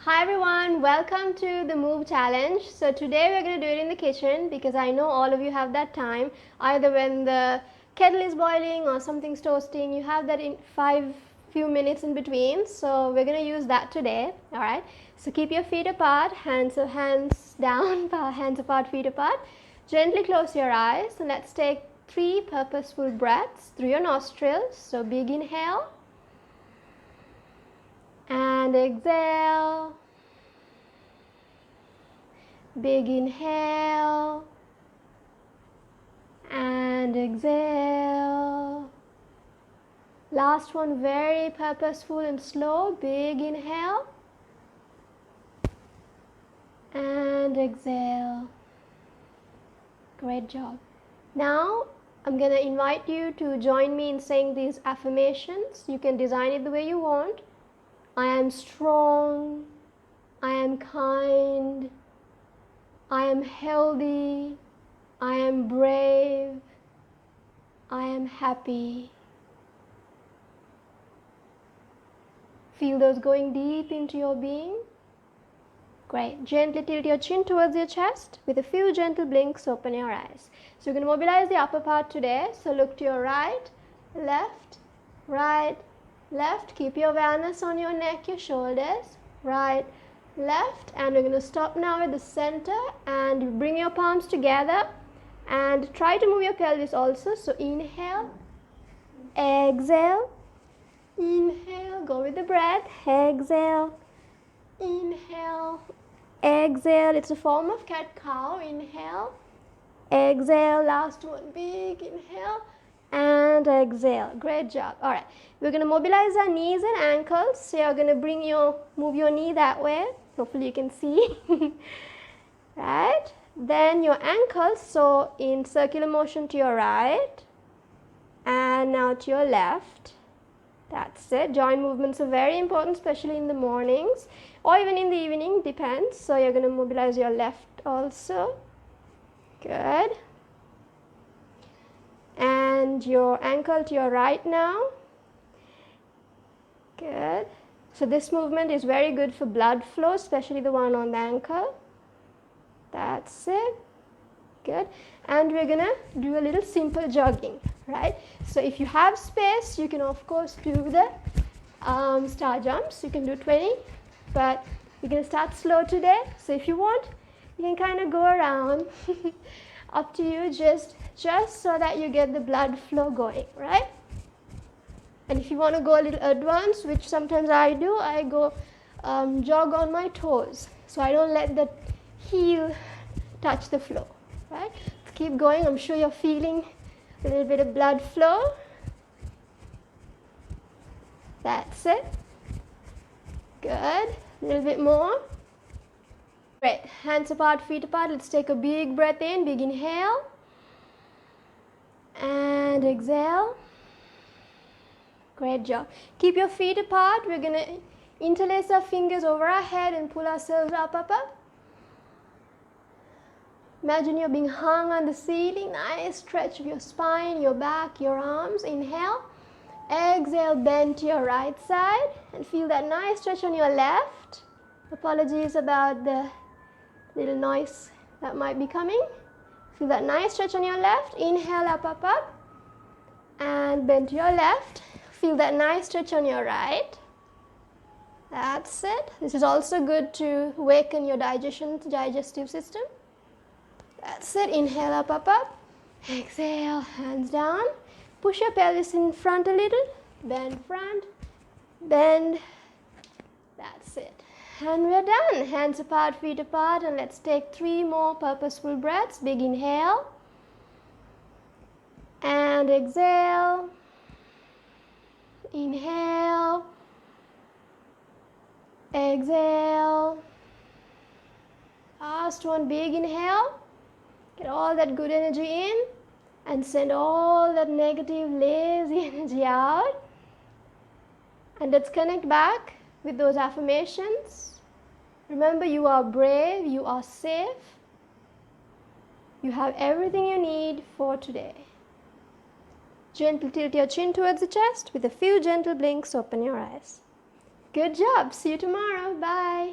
Hi everyone, welcome to the Move Challenge. So today we're going to do it in the kitchen because I know all of you have that time, either when the kettle is boiling or something's toasting, you have that in few minutes in between. So we're going to use that today. All right, so keep your feet apart, hands down, hands apart, feet apart. Gently close your eyes and let's take 3 purposeful breaths through your nostrils. So big inhale and exhale. Big inhale and exhale. Last one, very purposeful and slow. Big inhale and exhale. Great job. Now I'm going to invite you to join me in saying these affirmations. You can design it the way you want. I am strong. I am kind. I am healthy. I am brave. I am happy. Feel those going deep into your being. Great. Gently tilt your chin towards your chest. With a few gentle blinks, open your eyes. So you're going to mobilize the upper part today. So look to your right, left, left. Keep your awareness on your neck, your shoulders. Right, left. And we're going to stop now at the center. And you bring your palms together. And try to move your pelvis also. So inhale, exhale, inhale. Go with the breath. Exhale, inhale, exhale. It's a form of cat-cow. Inhale, exhale. Last one, big inhale and exhale. Great job. All right, we're going to mobilize our knees and ankles. So you're going to move your knee that way. Hopefully you can see. Right, then your ankles, so in circular motion to your right and now to your left. That's it. Joint movements are very important, especially in the mornings or even in the evening, depends. So you're going to mobilize your left also. Good. And your ankle to your right now. Good. So this movement is very good for blood flow, especially the one on the ankle. That's it. Good. And we're going to do a little simple jogging, right? So if you have space, you can of course do the star jumps. You can do 20, but we're going to start slow today. So if you want, you can kind of go around. Up to you, just so that you get the blood flow going, right? And if you want to go a little advanced, which sometimes I do, I go jog on my toes. So I don't let the heel touch the floor, right? Keep going. I'm sure you're feeling a little bit of blood flow. That's it. Good. A little bit more. Great. Hands apart, feet apart. Let's take a big breath in. Big inhale. And exhale. Great job. Keep your feet apart. We're going to interlace our fingers over our head and pull ourselves up. Imagine you're being hung on the ceiling. Nice stretch of your spine, your back, your arms. Inhale. Exhale, bend to your right side. And feel that nice stretch on your left. Apologies about the little noise that might be coming. Feel that nice stretch on your left. Inhale, up. And bend to your left. Feel that nice stretch on your right. That's it. This is also good to awaken your digestive system. That's it. Inhale, up. Exhale, hands down. Push your pelvis in front a little. Bend front. Bend. That's it. And we're done. Hands apart, feet apart. And let's take 3 more purposeful breaths. Big inhale. And exhale. Inhale. Exhale. Last one, big inhale. Get all that good energy in and send all that negative, lazy energy out. And let's connect back with those affirmations. Remember, you are brave, you are safe. You have everything you need for today. Gently tilt your chin towards the chest. With a few gentle blinks, open your eyes. Good job. See you tomorrow. Bye.